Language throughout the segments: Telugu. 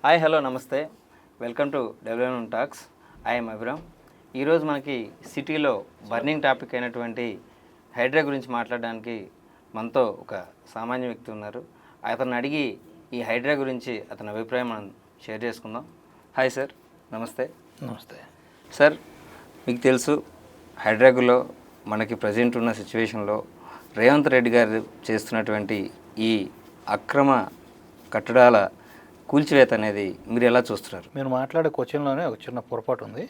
హాయ్ హలో నమస్తే, welcome to development talks. I'm Abhiram. ఈరోజు మనకి సిటీలో బర్నింగ్ టాపిక్ అయినటువంటి హైడ్రా గురించి మాట్లాడడానికి మనతో ఒక సామాన్య వ్యక్తి ఉన్నారు. అతను అడిగి ఈ హైడ్రా గురించి అతని అభిప్రాయం మనం షేర్ చేసుకుందాం. హాయ్ సార్, నమస్తే. నమస్తే సార్, మీకు తెలుసు హైడ్రాగులో మనకి ప్రజెంట్ ఉన్న సిచ్యువేషన్లో రేవంత్ రెడ్డి గారు చేస్తున్నటువంటి ఈ అక్రమ కట్టడాల కూల్చివేత అనేది మీరు ఎలా చూస్తున్నారు? మీరు మాట్లాడే క్వశ్చన్లోనే ఒక చిన్న పొరపాటు ఉంది.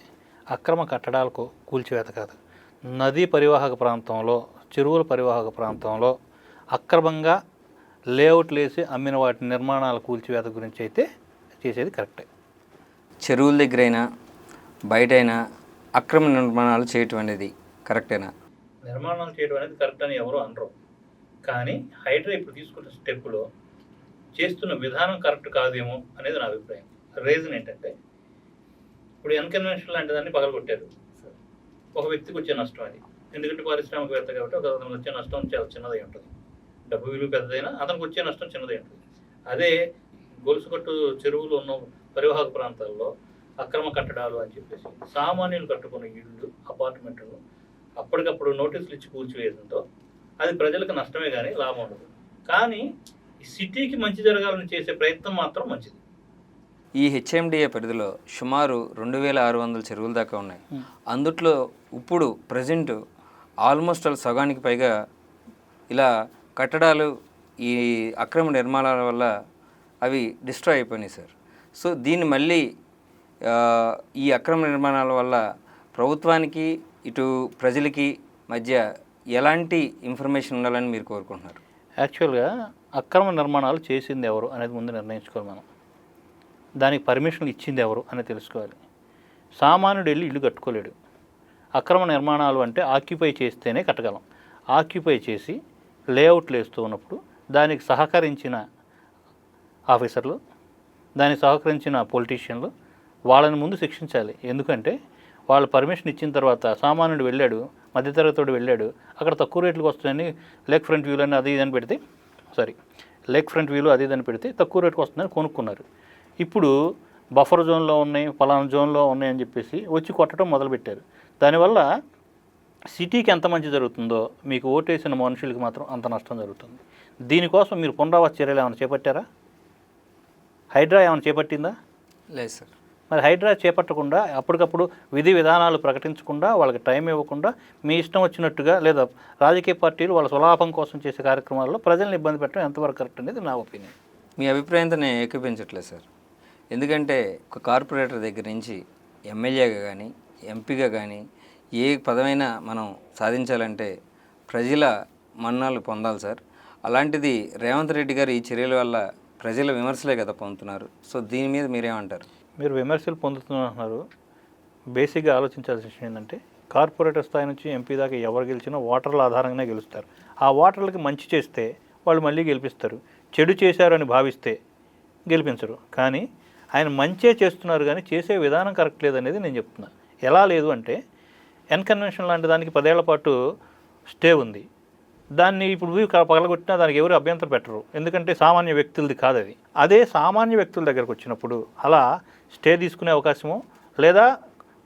అక్రమ కట్టడాలకు కూల్చివేత కాదు, నదీ పరివాహక ప్రాంతంలో, చెరువుల పరివాహక ప్రాంతంలో అక్రమంగా లేఅవుట్లు వేసి అమ్మిన వాటి నిర్మాణాల కూల్చివేత గురించి అయితే చేసేది కరెక్టే. చెరువుల దగ్గరైనా బయటైనా అక్రమ నిర్మాణాలు చేయటం అనేది కరెక్టేనా? నిర్మాణాలు చేయడం అనేది కరెక్ట్ అని ఎవరు అనరు, కానీ హైడ్రా ఇప్పుడు తీసుకున్న స్టెప్పులో చేస్తున్న విధానం కరెక్ట్ కాదేమో అనేది నా అభిప్రాయం. రీజన్ ఏంటంటే, ఇప్పుడు అన్కన్వెన్షనల్ లాంటి దాన్ని పగలగొట్టారు. ఒక వ్యక్తికి వచ్చే నష్టం అది, ఎందుకంటే పారిశ్రామికవేత్త కాబట్టి ఒక అతనికి వచ్చే నష్టం చాలా చిన్నదై ఉంటుంది. డబ్బు విలువ పెద్దదైనా అతనికి వచ్చే నష్టం చిన్నదై ఉంటుంది. అదే గొలుసుకట్టు చెరువులు ఉన్న పరివాహక ప్రాంతాల్లో అక్రమ కట్టడాలు అని చెప్పేసి సామాన్యులు కట్టుకున్న ఇళ్ళు, అపార్ట్మెంట్లు అప్పటికప్పుడు నోటీసులు ఇచ్చి కూల్చివేయడంతో అది ప్రజలకు నష్టమే కానీ లాభం ఉండదు. కానీ ఈ సిటీకి మంచి జరగాలని చేసే ప్రయత్నం మాత్రం మంచిది. ఈ హెచ్ఎండిఏ పరిధిలో సుమారు 2600 చెరువుల దాకా ఉన్నాయి. అందుట్లో ఇప్పుడు ప్రజెంట్ ఆల్మోస్ట్ సగానికి పైగా ఇలా కట్టడాలు ఈ అక్రమ నిర్మాణాల వల్ల అవి డిస్ట్రాయ్ అయిపోయినాయి సార్. సో దీన్ని మళ్ళీ ఈ అక్రమ నిర్మాణాల వల్ల ప్రభుత్వానికి ఇటు ప్రజలకి మధ్య ఎలాంటి ఇన్ఫర్మేషన్ ఉండాలని మీరు కోరుకుంటున్నారు? యాక్చువల్గా అక్రమ నిర్మాణాలు చేసింది ఎవరు అనేది ముందు నిర్ణయించుకోవాలి. మనం దానికి పర్మిషన్లు ఇచ్చింది ఎవరు అనేది తెలుసుకోవాలి. సామాన్యుడు వెళ్ళి ఇల్లు కట్టుకోలేడు. అక్రమ నిర్మాణాలు అంటే ఆక్యుపై చేస్తేనే కట్టగలం. ఆక్యుపై చేసి లేఅవుట్లు వేస్తూ ఉన్నప్పుడు దానికి సహకరించిన ఆఫీసర్లు, దానికి సహకరించిన పొలిటీషియన్లు, వాళ్ళని ముందు శిక్షించాలి. ఎందుకంటే వాళ్ళు పర్మిషన్ ఇచ్చిన తర్వాత సామాన్యుడు వెళ్ళాడు, మధ్యతరగతివాడు వెళ్ళాడు, అక్కడ తక్కువ రేట్లకు వస్తుందని లేక్ ఫ్రంట్ వ్యూలు అని అది ఇదని పెడితే లేక్ ఫ్రంట్ వ్యూలు అది ఇదని పెడితే తక్కువ రేటుకు వస్తుందని కొనుక్కున్నారు. ఇప్పుడు బఫర్ జోన్లో ఉన్నాయి, పలానా జోన్లో ఉన్నాయి అని చెప్పేసి వచ్చి కొట్టడం మొదలుపెట్టారు. దానివల్ల సిటీకి ఎంత మంచి జరుగుతుందో మీకు ఓటేసిన మనుషులకి మాత్రం అంత నష్టం జరుగుతుంది. దీనికోసం మీరు పునరావాస చర్యలు ఏమైనా చేపట్టారా? హైడ్రా ఏమైనా చేపట్టిందా? లేదు సార్. మరి హైడ్రా చేపట్టకుండా, అప్పటికప్పుడు విధి విధానాలు ప్రకటించకుండా, వాళ్ళకి టైం ఇవ్వకుండా మీ ఇష్టం వచ్చినట్టుగా, లేదా రాజకీయ పార్టీలు వాళ్ళ స్వలాభం కోసం చేసే కార్యక్రమాల్లో ప్రజల్ని ఇబ్బంది పెట్టడం ఎంతవరకు కరెక్ట్ అనేది నా ఒపీనియన్. మీ అభిప్రాయంతో నేను ఏకీపించట్లేదు సార్. ఎందుకంటే ఒక కార్పొరేటర్ దగ్గర నుంచి ఎమ్మెల్యేగా కానీ ఎంపీగా కానీ ఏ పదమైనా మనం సాధించాలంటే ప్రజల మన్నాలు పొందాలి సార్. అలాంటిది రేవంత్ రెడ్డి గారు ఈ చర్యల వల్ల ప్రజల విమర్శలే కదా పొందుతున్నారు. సో దీని మీద మీరేమంటారు? మీరు విమర్శలు పొందుతున్నారు. బేసిక్గా ఆలోచించాల్సిన విషయం ఏంటంటే, కార్పొరేటర్ స్థాయి నుంచి ఎంపీ దాకా ఎవరు గెలిచినా ఓటర్ల ఆధారంగానే గెలుస్తారు. ఆ ఓటర్లకి మంచి చేస్తే వాళ్ళు మళ్ళీ గెలిపిస్తారు, చెడు చేశారని భావిస్తే గెలిపించరు. కానీ ఆయన మంచే చేస్తున్నారు, కానీ చేసే విధానం కరెక్ట్ లేదనేది నేను చెప్తున్నా. ఎలా లేదు అంటే, అన్కన్వెన్షన్ లాంటి దానికి 10 ఏళ్ల పాటు స్టే ఉంది. దాన్ని ఇప్పుడు పగలగొట్టినా దానికి ఎవరు అభ్యంతరం పెట్టరు, ఎందుకంటే సామాన్య వ్యక్తులది కాదు అది. అదే సామాన్య వ్యక్తుల దగ్గరకు వచ్చినప్పుడు అలా స్టే తీసుకునే అవకాశము, లేదా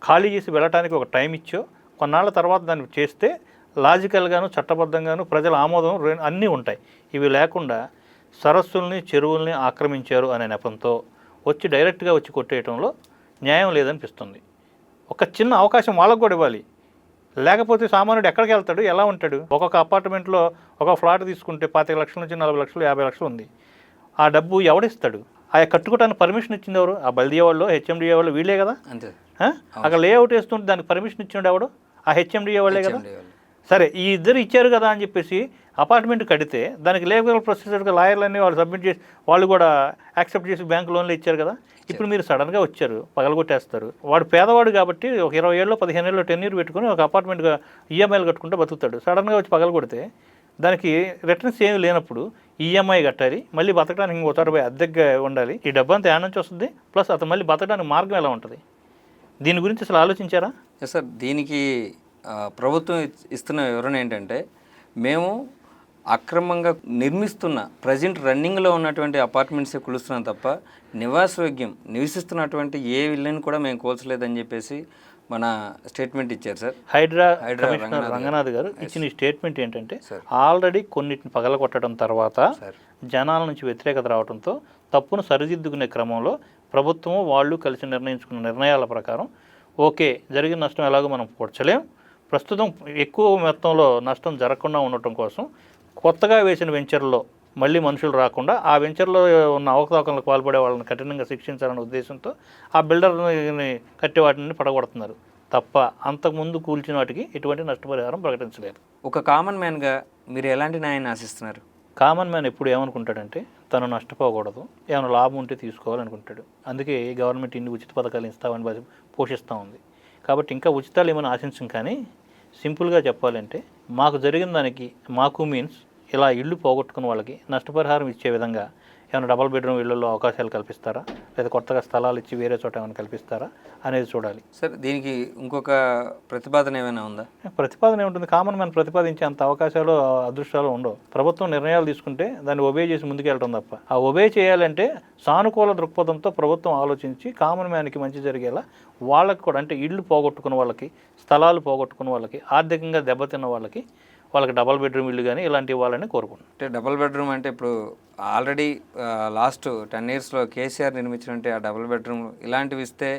ఖాళీ చేసి వెళ్ళటానికి ఒక టైం ఇచ్చో కొన్నాళ్ళ తర్వాత దాన్ని చేస్తే లాజికల్గాను చట్టబద్ధంగాను ప్రజల ఆమోదం అన్నీ ఉంటాయి. ఇవి లేకుండా సరస్సుల్ని, చెరువుల్ని ఆక్రమించారు అనే నెపంతో వచ్చి డైరెక్ట్గా వచ్చి కొట్టేయడంలో న్యాయం లేదనిపిస్తుంది. ఒక చిన్న అవకాశం వాళ్ళకు కూడా ఇవ్వాలి. లేకపోతే సామాన్యుడు ఎక్కడికి వెళ్తాడు, ఎలా ఉంటాడు? ఒక్కొక్క అపార్ట్మెంట్లో ఒక ఫ్లాట్ తీసుకుంటే 25 లక్షల నుంచి 40 లక్షలు 50 లక్షలు ఉంది. ఆ డబ్బు ఎవడిస్తాడు? ఆ కట్టుకోవడానికి పర్మిషన్ ఇచ్చింది ఎవరు? ఆ బల్దియా వాళ్ళు, హెచ్ఎండిఏ వాళ్ళు, వీళ్ళే కదా. అంతే. అక్కడ లేఅవుట్ వేస్తుంటే దానికి పర్మిషన్ ఇచ్చినాడు ఎవడు? ఆ హెచ్ఎండిఏ వాళ్ళే కదా. సరే, ఈ ఇద్దరు ఇచ్చారు కదా అని చెప్పేసి అపార్ట్మెంట్ కడితే దానికి లీగల్ ప్రొసీజర్గా లాయర్లన్నీ వాళ్ళు సబ్మిట్ చేసి వాళ్ళు కూడా యాక్సెప్ట్ చేసి బ్యాంక్ లోన్లు ఇచ్చారు కదా. ఇప్పుడు మీరు సడన్గా వచ్చారు, పగలగొట్టేస్తారు. వాడు పేదవాడు కాబట్టి ఒక 20 ఏళ్ళు 15 ఏళ్ళు టెన్యూర్ పెట్టుకుని ఒక అపార్ట్మెంట్గా ఈఎంఐలు కట్టుకుంటే బతుకుతాడు. సడన్గా వచ్చి పగలగొడితే దానికి రిటర్న్స్ ఏమి లేనప్పుడు ఈఎంఐ కట్టాలి, మళ్ళీ బతకడానికి ఇంకో చోట పోయి అద్దెగా ఉండాలి. ఈ డబ్బు అంతా ఏడ నుంచి వస్తుంది? ప్లస్ అతను మళ్ళీ బతకడానికి మార్గం ఎలా ఉంటుంది? దీని గురించి అసలు ఆలోచించారా? సార్, దీనికి ప్రభుత్వం ఇస్తున్న వివరణ ఏంటంటే, మేము అక్రమంగా నిర్మిస్తున్న ప్రజెంట్ రన్నింగ్లో ఉన్నటువంటి అపార్ట్మెంట్సే కూలుస్తున్నాం తప్ప నివసిస్తున్నటువంటి ఏ ఇల్లుని కూడా మేము కూల్చలేదని చెప్పేసి మన స్టేట్మెంట్ ఇచ్చారు సార్. హైడ్రా కమిషనర్ రంగనాథ్ గారు ఇచ్చిన స్టేట్మెంట్ ఏంటంటే ఆల్రెడీ కొన్నిటిని పగలగొట్టడం తర్వాత జనాల నుంచి వ్యతిరేకత రావడంతో తప్పును సరిదిద్దుకునే క్రమంలో ప్రభుత్వం వాళ్ళు కలిసి నిర్ణయించుకున్న నిర్ణయాల ప్రకారం ఓకే జరిగిన నష్టం ఎలాగో మనం పూడ్చలేం, ప్రస్తుతం ఎక్కువ మొత్తంలో నష్టం జరగకుండా ఉండటం కోసం కొత్తగా వేసిన వెంచర్లో మళ్ళీ మనుషులు రాకుండా ఆ వెంచర్లో ఉన్న అవకతవకలకు పాల్పడే వాళ్ళని కఠినంగా శిక్షించాలనే ఉద్దేశంతో ఆ బిల్డర్ని కట్టే వాటిని పడగొడుతున్నారు తప్ప అంతకుముందు కూల్చిన వాటికి ఎటువంటి నష్టపరిహారం ప్రకటించలేదు. ఒక కామన్ మ్యాన్గా మీరు ఎలాంటి న్యాయాన్ని ఆశిస్తున్నారు? కామన్ మ్యాన్ ఎప్పుడు ఏమనుకుంటాడంటే తను నష్టపోకూడదు, ఏమైనా లాభం ఉంటే తీసుకోవాలనుకుంటాడు. అందుకే గవర్నమెంట్ ఇన్ని ఉచిత పథకాలు ఇస్తామని పోషిస్తూ ఉంది. కాబట్టి ఇంకా ఉచితాలు ఏమైనా ఆశించం. కానీ సింపుల్గా చెప్పాలంటే మాకు జరిగిన దానికి మాకు మీన్స్ ఇలా ఇళ్ళు పోగొట్టుకున్న వాళ్ళకి నష్టపరిహారం ఇచ్చే విధంగా ఏమైనా డబుల్ బెడ్రూమ్ ఇళ్లలో అవకాశాలు కల్పిస్తారా, లేదా కొత్తగా స్థలాలు ఇచ్చి వేరే చోట ఏమైనా కల్పిస్తారా అనేది చూడాలి. సార్ దీనికి ఇంకొక ప్రతిపాదన ఏమైనా ఉందా? ప్రతిపాదన ఏముంటుంది? కామన్ మ్యాన్ ప్రతిపాదించే అంత అవకాశాలు అదృష్టాలు ఉండవు. ప్రభుత్వం నిర్ణయాలు తీసుకుంటే దాన్ని ఒబే చేసి ముందుకెళ్ళడం తప్ప. ఆ ఒబే చేయాలంటే సానుకూల దృక్పథంతో ప్రభుత్వం ఆలోచించి కామన్ మ్యాన్కి మంచి జరిగేలా వాళ్ళకి కూడా, అంటే ఇళ్ళు పోగొట్టుకున్న వాళ్ళకి, స్థలాలు పోగొట్టుకున్న వాళ్ళకి, ఆర్థికంగా దెబ్బతిన్న వాళ్ళకి డబల్ బెడ్రూమ్ ఇల్లు కానీ ఇలాంటివి ఇవ్వాలని కోరుకుంటున్నాను. అంటే డబల్ బెడ్రూమ్ అంటే ఇప్పుడు ఆల్రెడీ లాస్ట్ 10 yearsలో కేసీఆర్ నిర్మించినట్టే ఆ డబుల్ బెడ్రూమ్ ఇలాంటివి ఇస్తే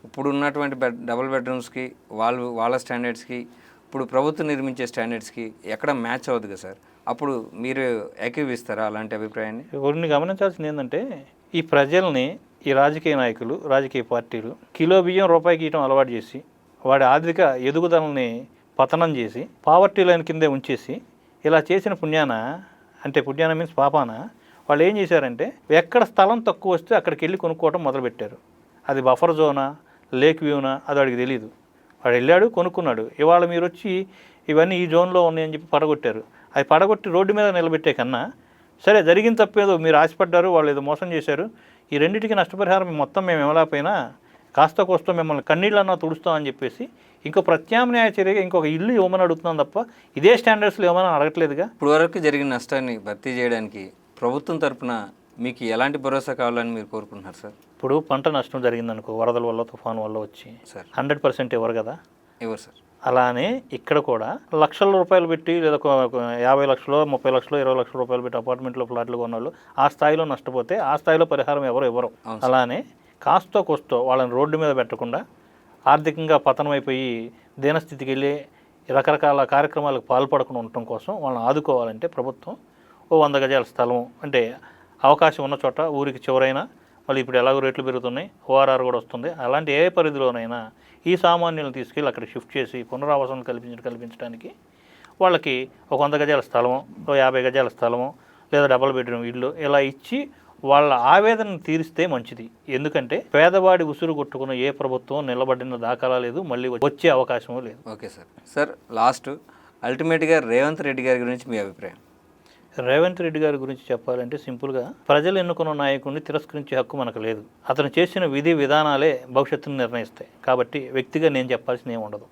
ఇప్పుడు ఉన్నటువంటి డబుల్ బెడ్రూమ్స్కి వాళ్ళ స్టాండర్డ్స్కి ఇప్పుడు ప్రభుత్వం నిర్మించే స్టాండర్డ్స్కి ఎక్కడ మ్యాచ్ అవ్వదు కదా సార్. అప్పుడు మీరు ఏకీవిస్తారా అలాంటి అభిప్రాయాన్ని? ఎవరిని గమనించాల్సింది ఏంటంటే ఈ ప్రజల్ని ఈ రాజకీయ నాయకులు, రాజకీయ పార్టీలు కిలో బియ్యం రూపాయికి ఇవ్వడం అలవాటు చేసి వాడి ఆర్థిక ఎదుగుదలని పతనం చేసి పావర్టీ లైన్ కిందే ఉంచేసి ఇలా చేసిన పుణ్యాన, అంటే పుణ్యాన మీన్స్ పాపాన, వాళ్ళు ఏం చేశారంటే ఎక్కడ స్థలం తక్కువ వస్తే అక్కడికి వెళ్ళి కొనుక్కోవడం మొదలుపెట్టారు. అది బఫర్ జోనా, లేక్ వ్యూనా, అది వాడికి తెలియదు. వాడు వెళ్ళాడు, కొనుక్కున్నాడు. ఇవాళ మీరు వచ్చి ఇవన్నీ ఈ జోన్లో ఉన్నాయని చెప్పి పడగొట్టారు. అది పడగొట్టి రోడ్డు మీద నిలబెట్టే కన్నా సరే జరిగిన తప్పేదో మీరు ఆశపడ్డారు, వాళ్ళు ఏదో మోసం చేశారు, ఈ రెండింటికి నష్టపరిహారం మొత్తం మేము ఇవ్వలేకపోయినా కాస్త కోస్తో మిమ్మల్ని కన్నీళ్ళన్నా తుడుస్తామని చెప్పేసి ఇంకో ప్రత్యామ్నాయ చర్యగా ఇంకొక ఇల్లు ఇవ్వమని అడుగుతున్నాం తప్ప ఇదే స్టాండర్డ్స్లో ఇవ్వమని అడగట్లేదుగా. ఇప్పుడు వరకు జరిగిన నష్టాన్ని భర్తీ చేయడానికి ప్రభుత్వం తరఫున మీకు ఎలాంటి భరోసా కావాలని మీరు కోరుకుంటున్నారు సార్? ఇప్పుడు పంట నష్టం జరిగిందనుకో, వరదల వల్ల, తుఫాను వల్ల వచ్చి సార్ 100% ఇవ్వరు కదా. ఎవరు సార్? అలానే ఇక్కడ కూడా లక్షల రూపాయలు పెట్టి లేదా 50 లక్షలు, 30 లక్షలు, 20 లక్షల రూపాయలు పెట్టి అపార్ట్మెంట్లో ఫ్లాట్లు కొన్నాళ్ళు ఆ స్థాయిలో నష్టపోతే ఆ స్థాయిలో పరిహారం ఎవరు ఇవ్వరు. అలానే కాస్తో కోస్తో వాళ్ళని రోడ్డు మీద పెట్టకుండా ఆర్థికంగా పతనమైపోయి దీనస్థితికి వెళ్ళి రకరకాల కార్యక్రమాలకు పాల్పడకుండా ఉండటం కోసం వాళ్ళని ఆదుకోవాలంటే ప్రభుత్వం 100 గజాల స్థలం, అంటే అవకాశం ఉన్న చోట ఊరికి చివరైనా, మళ్ళీ ఇప్పుడు ఎలాగో రేట్లు పెరుగుతున్నాయి, ఓఆర్ఆర్ కూడా వస్తుంది, అలాంటి ఏ పరిధిలోనైనా ఈ సామాన్యులను తీసుకెళ్ళి అక్కడ షిఫ్ట్ చేసి పునరావాసం కల్పించడానికి వాళ్ళకి 100 గజాల స్థలము, 50 గజాల స్థలము, లేదా డబుల్ బెడ్రూమ్ ఇల్లు ఇలా ఇచ్చి వాళ్ళ ఆవేదనను తీరిస్తే మంచిది. ఎందుకంటే పేదవాడి ఉసురు కొట్టుకున్న ఏ ప్రభుత్వం నిలబడిన దాఖలా లేదు, మళ్ళీ వచ్చే అవకాశం లేదు. Okay sir. సార్ లాస్ట్ అల్టిమేట్గా రేవంత్ రెడ్డి గారి గురించి మీ అభిప్రాయం? రేవంత్ రెడ్డి గారి గురించి చెప్పాలంటే సింపుల్గా ప్రజలు ఎన్నుకున్న నాయకుడిని తిరస్కరించే హక్కు మనకు లేదు. అతను చేసిన విధి విధానాలే భవిష్యత్తును నిర్ణయిస్తాయి. కాబట్టి వ్యక్తిగా నేను చెప్పాల్సింది ఏమి ఉండదు.